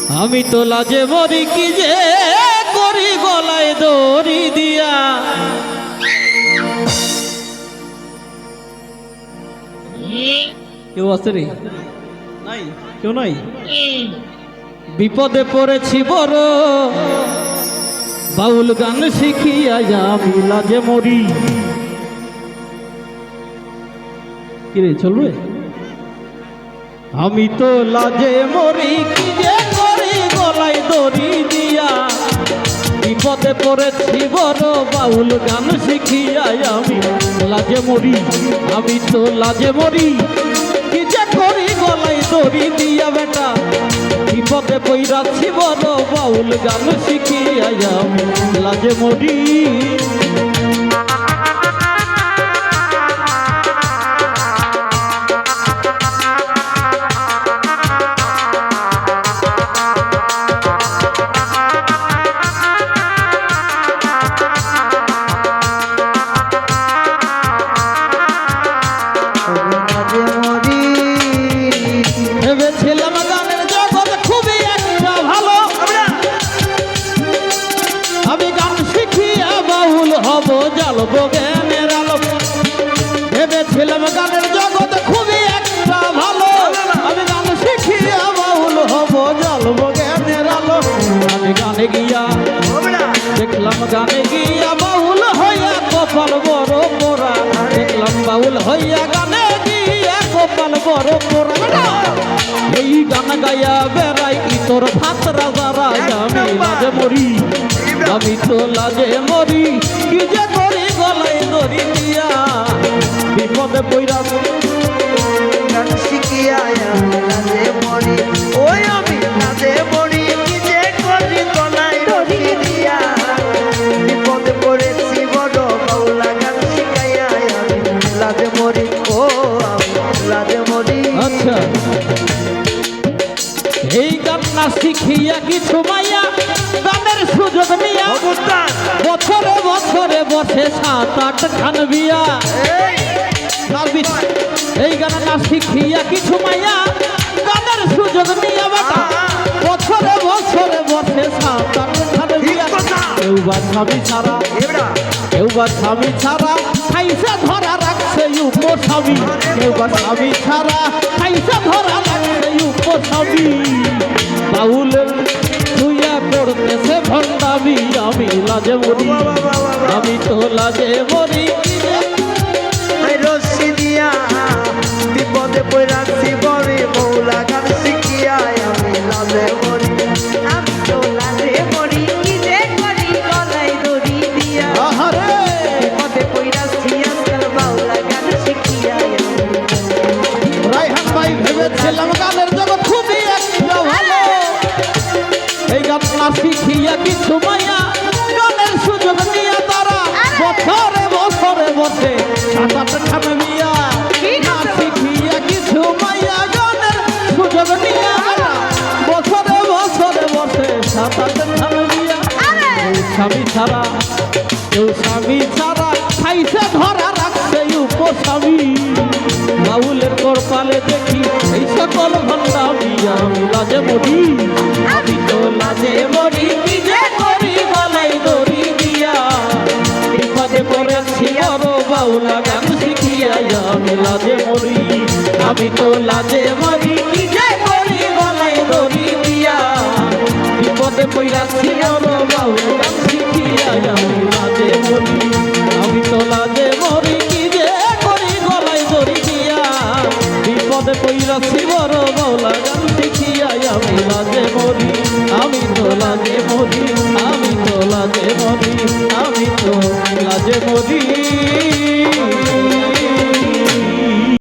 আমি তো লাজে মরি কি যে করি গলায় দড়ি দিয়া। কেউ আছে রে? নাই, কেউ নাই। বিপদে পড়েছি বড়, বাউল গান শিখিয়া আমি লাজে মরি। কিরে চলবে? আমি তো লাজে মরি কি যে করি গলায় দড়ি দিয়া। বিপদে পড়েছি বড়, বাউল গান শিখিয়া আমি লাজে মরি। আমি তো লাজে মরি কি যে করি গলায় দড়ি দিয়া। বেটা বিপদে পইরাছি বড়, বাউল গান শিখিয়া আমি লাজে মরি। ভেবেছিলাম গানের জগৎ খুবই একটা ভালো, আমি গান শিখিয়া বাউল হব, জ্বালবো জ্ঞানের আলো। ভেবেছিলাম গানের জগৎ খুবই একটা ভালো, আমি গান শিখিয়া বাউল হব, জ্বালবো জ্ঞানের আলো। আমি গানে গিয়া দেখলাম, গানে গিয়া বাউল হইয়া কপাল বড় পোড়া। দেখলাম বাউল হইয়া গানে গিয়া কপাল বড় পোড়া। এই গান গাইয়া বেড়াই কি তোর ভাত রাজারাই। আমি লাজে মরি, আমি তো লাজে মরি কি যে করি গলায় দড়ি দিয়া। বিপদে পইরা গান শিখিয়া আমি লাজে মরি, ওই আমি লাজে মরি কি যে করি গলায় দড়ি দিয়া। বিপদে পড়েছি বড়, বাউলা গান শিখাইয়া আমি লাজে মরি, ও আমি লাজে মরি। আচ্ছা, এই গান না শিখিয়া কিছু মাইয়া গানের সুযোগ নিয়া বছরে বছরে বসে 7-8 খান বিয়া। এই গান না শিখিয়া কিছু মাইয়া গানের সুযোগ নিয়া বাটা বছরে বছরে বসে 7-8 খান বিয়া। কেউ বা স্বামী ছাড়া, কেউ বা স্বামী ছাড়া খাইসা ধরা রাখছে উপস্বামী। কেউ বা স্বামী ছাড়া খাইসা ধরা রাখছে উপস্বামী। বাউলের তুইয়া করতেছে ভণ্ডামি। আমি লাজে মরি, আমি তো লাজে মরি। রশি দিয়া বিপদে পড়াছি বড়ি, মৌলা গান শিখিয়া আমি লাজে মরি। আমি তো লাজে মরি কি যে করি গলায় দড়ি দিয়া। বিপদে পড়াছি আজকাল বাউলা গান শিখিয়া। রায়হান ভাই ভেবেছিলাম গানের জগৎ খুবই একটা ভালো, এই গান না শিখিয়া কিছু মাইয়া গানের সুযোগ নিয়ে তারা বছরে বছরে বসে 7-8 খান বিয়া। না শিখিয়া কিছু মাইয়া গানের সুযোগ নিয়ে তারা বছরে বছরে বসে 7-8 খান বিয়া। কেউ স্বামী ছাড়া, কেউ স্বামী ছাড়া খাইছে ধরা রাখছে উপস্বামী। বাউলের কপালে দেখি এই সকল ভণ্ডামি। আমি লাজে মরি, আমি তো লাজে মরি কি যে করি গলায় দড়ি দিয়া। বিপদে পড়েছি বড়, বাউলা গান শিখিয়া আমি লাজে মরি। আমি তো লাজে মরি কি যে করি গলায় দড়ি দিয়া। বিপদে পড়েছি বড়, বাউলা গান শিখিয়া আমি লাজে মরি। আমি তো লাজে মরি কি যে করি গলায় দড়ি দিয়া। বিপদে পড়েছি বড়, বাউলা গান শিখিয়া আমি লাজে মরি। আমি তো লাজে মরি, আমি